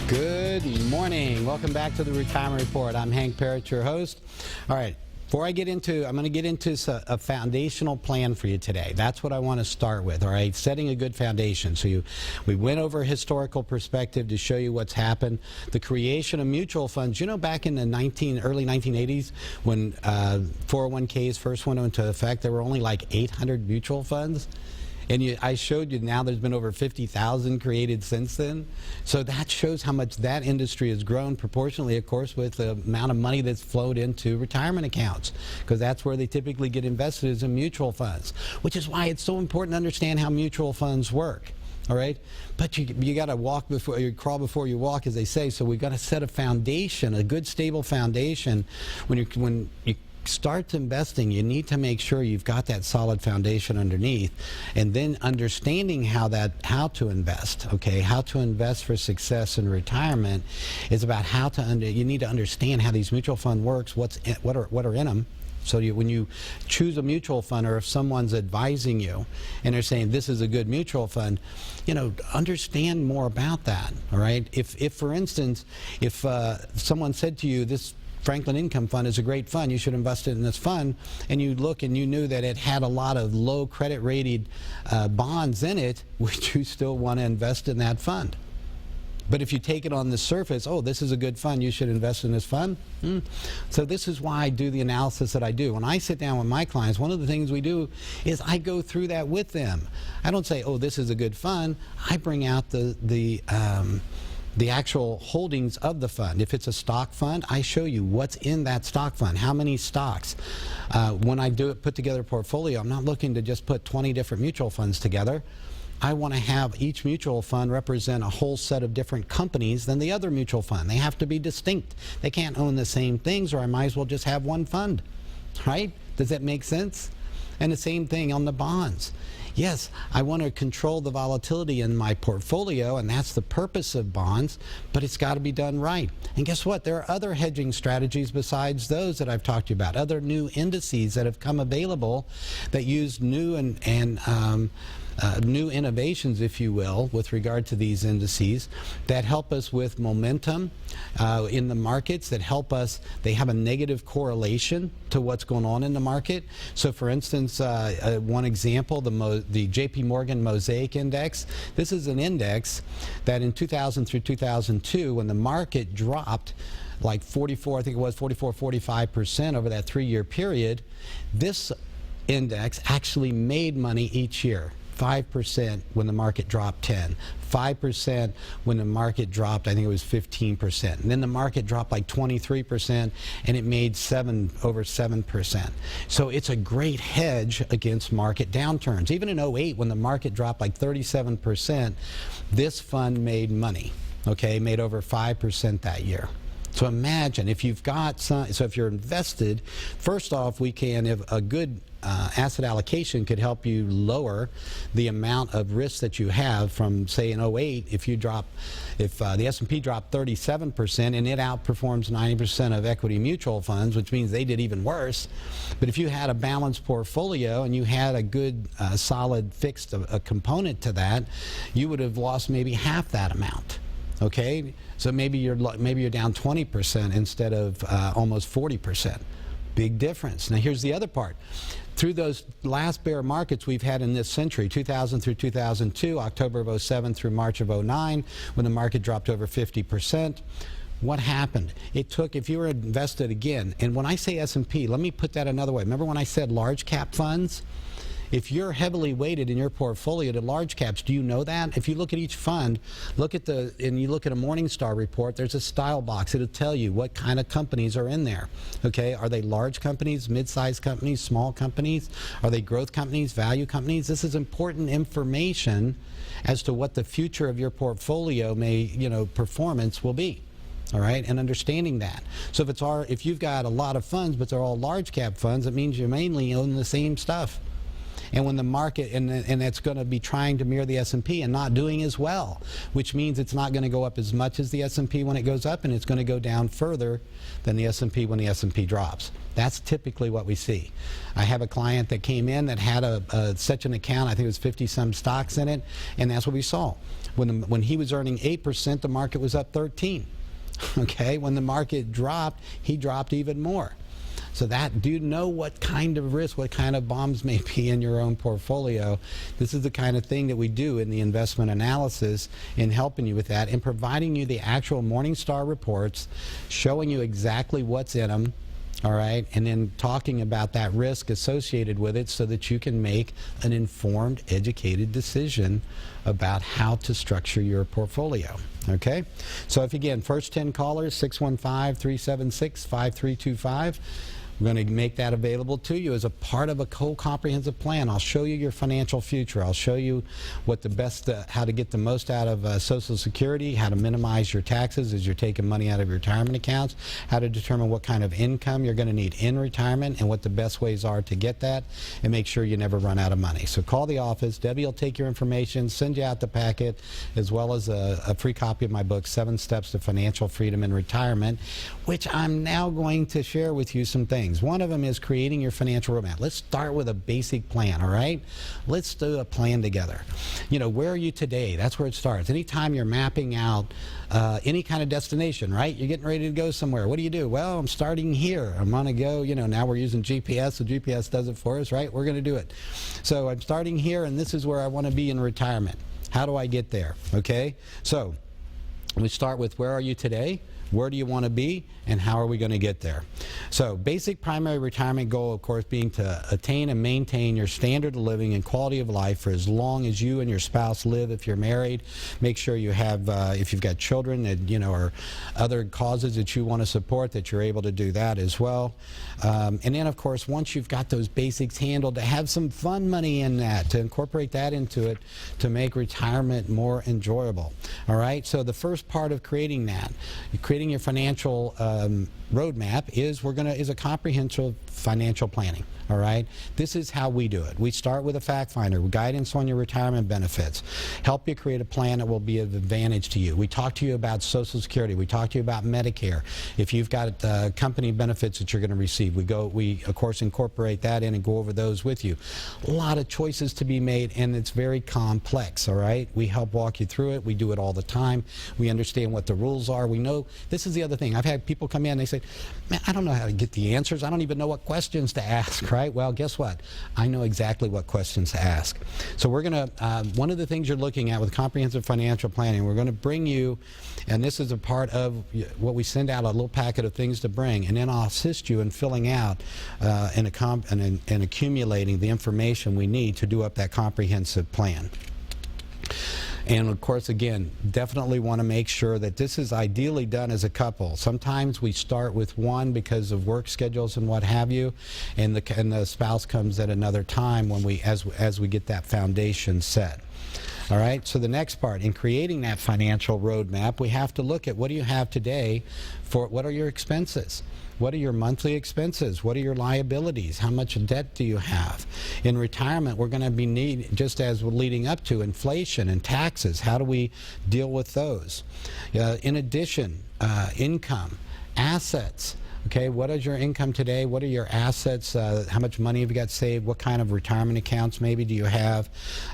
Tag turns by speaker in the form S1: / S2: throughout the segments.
S1: Good morning. Welcome back to the Retirement Report. I'm Hank Parrott, your host. All right. Before I get into, I'm going to get into a foundational plan for you today. That's what I want to start with, all right? Setting a good foundation. So we went over a historical perspective to show you what's happened. The creation of mutual funds. You know, back in the early 1980s, when 401ks first went into effect, there were only like 800 mutual funds. And I showed you now there's been over 50,000 created since then. So that shows how much that industry has grown proportionally, of course, with the amount of money that's flowed into retirement accounts, because that's where they typically get invested, is in mutual funds, which is why it's so important to understand how mutual funds work. All right, but you got to walk before you crawl before you walk, as they say. So we've got to set a foundation, a good stable foundation. When you start investing, you need to make sure you've got that solid foundation underneath, and then understanding how to invest. Okay, how to invest for success in retirement is about you need to understand how these mutual fund works, what are in them. So when you choose a mutual fund, or if someone's advising you and they're saying this is a good mutual fund, understand more about that. All right, if for instance, if someone said to you, this Franklin Income Fund is a great fund, you should invest in this fund, and you look and you knew that it had a lot of low credit rated bonds in it, would you still want to invest in that fund? But if you take it on the surface, oh, this is a good fund, you should invest in this fund. So this is why I do the analysis that I do. When I sit down with my clients, one of the things we do is I go through that with them. I don't say, oh, this is a good fund. I bring out the actual holdings of the fund. If it's a stock fund, I show you what's in that stock fund, how many stocks. When I put together a portfolio, I'm not looking to just put 20 different mutual funds together. I want to have each mutual fund represent a whole set of different companies than the other mutual fund. They have to be distinct. They can't own the same things, or I might as well just have one fund, right? Does that make sense? And the same thing on the bonds. Yes, I want to control the volatility in my portfolio, and that's the purpose of bonds, but it's got to be done right. And guess what? There are other hedging strategies besides those that I've talked to you about, other new indices that have come available that use new new innovations, if you will, with regard to these indices that help us with momentum in the markets, that help us. They have a negative correlation to what's going on in the market. So for instance, one example, the JP Morgan Mosaic Index. This is an index that in 2000 through 2002, when the market dropped like 45% over that 3-year period, this index actually made money each year. 5% when the market dropped 10, 5% when the market dropped, I think it was 15%. And then the market dropped like 23% and it made over 7%. So it's a great hedge against market downturns. Even in 08, when the market dropped like 37%, this fund made money, okay, made over 5% that year. So imagine if you've got so if you're invested, first off, a good asset allocation could help you lower the amount of risk that you have from, say, in 08, if the S&P dropped 37% and it outperforms 90% of equity mutual funds, which means they did even worse. But if you had a balanced portfolio and you had a good solid fixed component to that, you would have lost maybe half that amount. Okay, so maybe you're down 20% instead of almost 40%. Big difference. Now here's the other part. Through those last bear markets we've had in this century, 2000 through 2002, October of 07 through March of 09, when the market dropped over 50%, what happened? It took, if you were invested again, and when I say S&P, let me put that another way. Remember when I said large cap funds? If you're heavily weighted in your portfolio to large caps, do you know that? If you look at each fund, and you look at a Morningstar report, there's a style box. It'll tell you what kind of companies are in there. Okay, are they large companies, mid-sized companies, small companies? Are they growth companies, value companies? This is important information as to what the future of your portfolio performance will be. All right, and understanding that. So if you've got a lot of funds, but they're all large cap funds, it means you mainly own the same stuff. And when the market, and it's going to be trying to mirror the S&P and not doing as well, which means it's not going to go up as much as the S&P when it goes up, and it's going to go down further than the S&P when the S&P drops. That's typically what we see. I have a client that came in that had such an account, I think it was 50-some stocks in it, and that's what we saw. When he was earning 8%, the market was up 13. Okay, when the market dropped, he dropped even more. So do you know what kind of risk, what kind of bombs may be in your own portfolio? This is the kind of thing that we do in the investment analysis in helping you with that and providing you the actual Morningstar reports, showing you exactly what's in them, all right, and then talking about that risk associated with it so that you can make an informed, educated decision about how to structure your portfolio. Okay, so if again, first 10 callers, 615-376-5325. We're going to make that available to you as a part of a whole comprehensive plan. I'll show you your financial future. I'll show you what the best, how to get the most out of Social Security, how to minimize your taxes as you're taking money out of your retirement accounts, how to determine what kind of income you're going to need in retirement and what the best ways are to get that, and make sure you never run out of money. So call the office. Debbie will take your information, send you out the packet, as well as a free copy of my book, 7 Steps to Financial Freedom in Retirement, which I'm now going to share with you some things. One of them is creating your financial roadmap. Let's start with a basic plan, all right? Let's do a plan together. You know, where are you today? That's where it starts. Anytime you're mapping out any kind of destination, right? You're getting ready to go somewhere. What do you do? Well, I'm starting here. I'm going to go, you know, now we're using GPS, so GPS does it for us, right? We're going to do it. So I'm starting here, and this is where I want to be in retirement. How do I get there? Okay? So we start with where are you today? Where do you want to be, and how are we going to get there? So basic primary retirement goal, of course, being to attain and maintain your standard of living and quality of life for as long as you and your spouse live. If you're married, make sure you have, if you've got children that, you know, or other causes that you want to support, that you're able to do that as well. And then, of course, once you've got those basics handled, to have some fun money in that, to incorporate that into it, to make retirement more enjoyable. All right, so the first part of creating that, creating your financial roadmap is a comprehensive financial planning. All right, this is how we do it. We start with a fact finder, guidance on your retirement benefits, help you create a plan that will be of advantage to you. We talk to you about Social Security. We talk to you about Medicare. If you've got company benefits that you're going to receive, we of course incorporate that in and go over those with you. A lot of choices to be made, and it's very complex. All right, we help walk you through it. We do it all the time. We understand what the rules are. We know this is the other thing. I've had people come in and they say, man, I don't know how to get the answers. I don't even know what questions to ask, right? Well, guess what? I know exactly what questions to ask. So we're going to, one of the things you're looking at with comprehensive financial planning, we're going to bring you, and this is a part of what we send out, a little packet of things to bring, and then I'll assist you in filling out and accumulating the information we need to do up that comprehensive plan. And of course, again, definitely want to make sure that this is ideally done as a couple. Sometimes we start with one because of work schedules and what have you, and the spouse comes at another time when as we get that foundation set. All right, so the next part, in creating that financial roadmap, we have to look at what do you have today for what are your expenses? What are your monthly expenses? What are your liabilities? How much debt do you have? In retirement, we're going to be just as we're leading up to inflation and taxes. How do we deal with those? In addition, income, assets. Okay, what is your income today? What are your assets? How much money have you got saved? What kind of retirement accounts maybe do you have?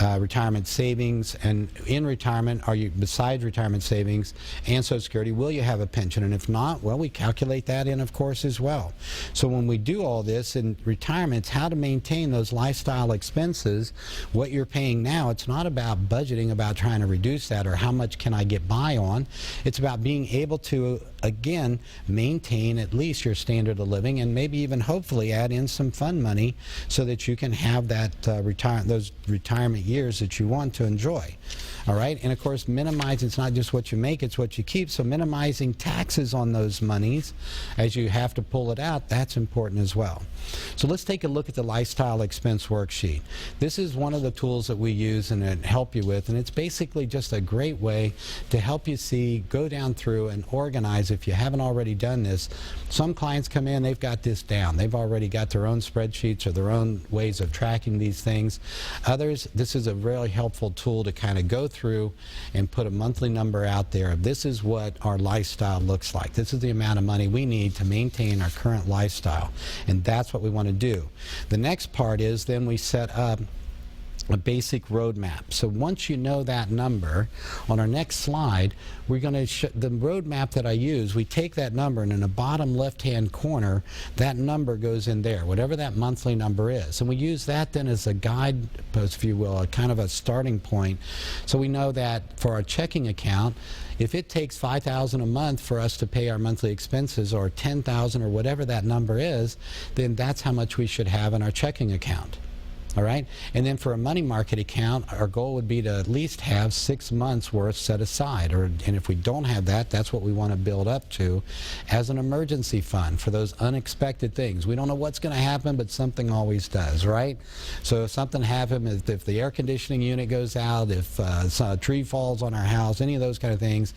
S1: Retirement savings, and in retirement, are you, besides retirement savings and Social Security, will you have a pension? And if not, well, we calculate that in, of course, as well. So when we do all this in retirement, it's how to maintain those lifestyle expenses, what you're paying now. It's not about budgeting, about trying to reduce that or how much can I get by on. It's about being able to, again, maintain at least your standard of living, and maybe even hopefully add in some fun money so that you can have that those retirement years that you want to enjoy. All right, and of course, minimize, it's not just what you make, it's what you keep. So minimizing taxes on those monies as you have to pull it out, that's important as well. So let's take a look at the lifestyle expense worksheet. This is one of the tools that we use and help you with, and it's basically just a great way to help you see, go down through and organize if you haven't already done this. Some clients come in, they've got this down. They've already got their own spreadsheets or their own ways of tracking these things. Others, this is a really helpful tool to kind of go through and put a monthly number out there. This is what our lifestyle looks like. This is the amount of money we need to maintain our current lifestyle, and that's what we want to do. The next part is then we set up a basic roadmap. So once you know that number, on our next slide, we're going to the roadmap that I use, we take that number, and in the bottom left-hand corner, that number goes in there, whatever that monthly number is. And we use that then as a guidepost, if you will, a kind of a starting point. So we know that for our checking account, if it takes $5,000 a month for us to pay our monthly expenses, or $10,000 or whatever that number is, then that's how much we should have in our checking account. All right? And then for a money market account, our goal would be to at least have 6 months worth set aside. And if we don't have that, that's what we want to build up to as an emergency fund for those unexpected things. We don't know what's going to happen, but something always does, right? So if something happens, if the air conditioning unit goes out, if a tree falls on our house, any of those kind of things,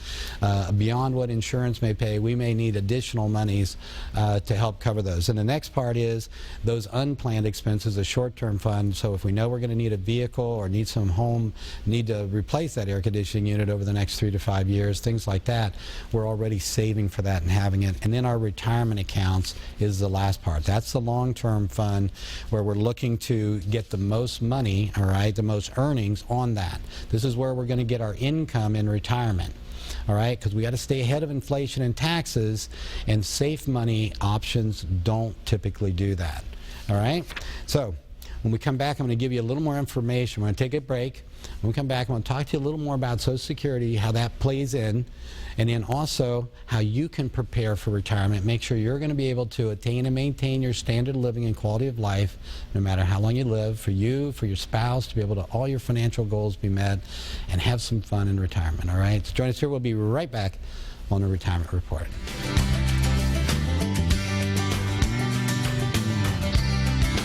S1: beyond what insurance may pay, we may need additional monies to help cover those. And the next part is those unplanned expenses, a short-term fund. So if we know we're going to need a vehicle or need to replace that air conditioning unit over the next 3 to 5 years, things like that, we're already saving for that and having it. And then our retirement accounts is the last part. That's the long-term fund where we're looking to get the most money, all right, the most earnings on that. This is where we're going to get our income in retirement. All right, because we got to stay ahead of inflation and taxes, and safe money options don't typically do that. All right, so when we come back, I'm going to give you a little more information. We're going to take a break. When we come back, I'm going to talk to you a little more about Social Security, how that plays in, and then also how you can prepare for retirement. Make sure you're going to be able to attain and maintain your standard of living and quality of life, no matter how long you live, for you, for your spouse, to be able to all your financial goals be met, and have some fun in retirement. All right, so join us here. We'll be right back on the Retirement Report.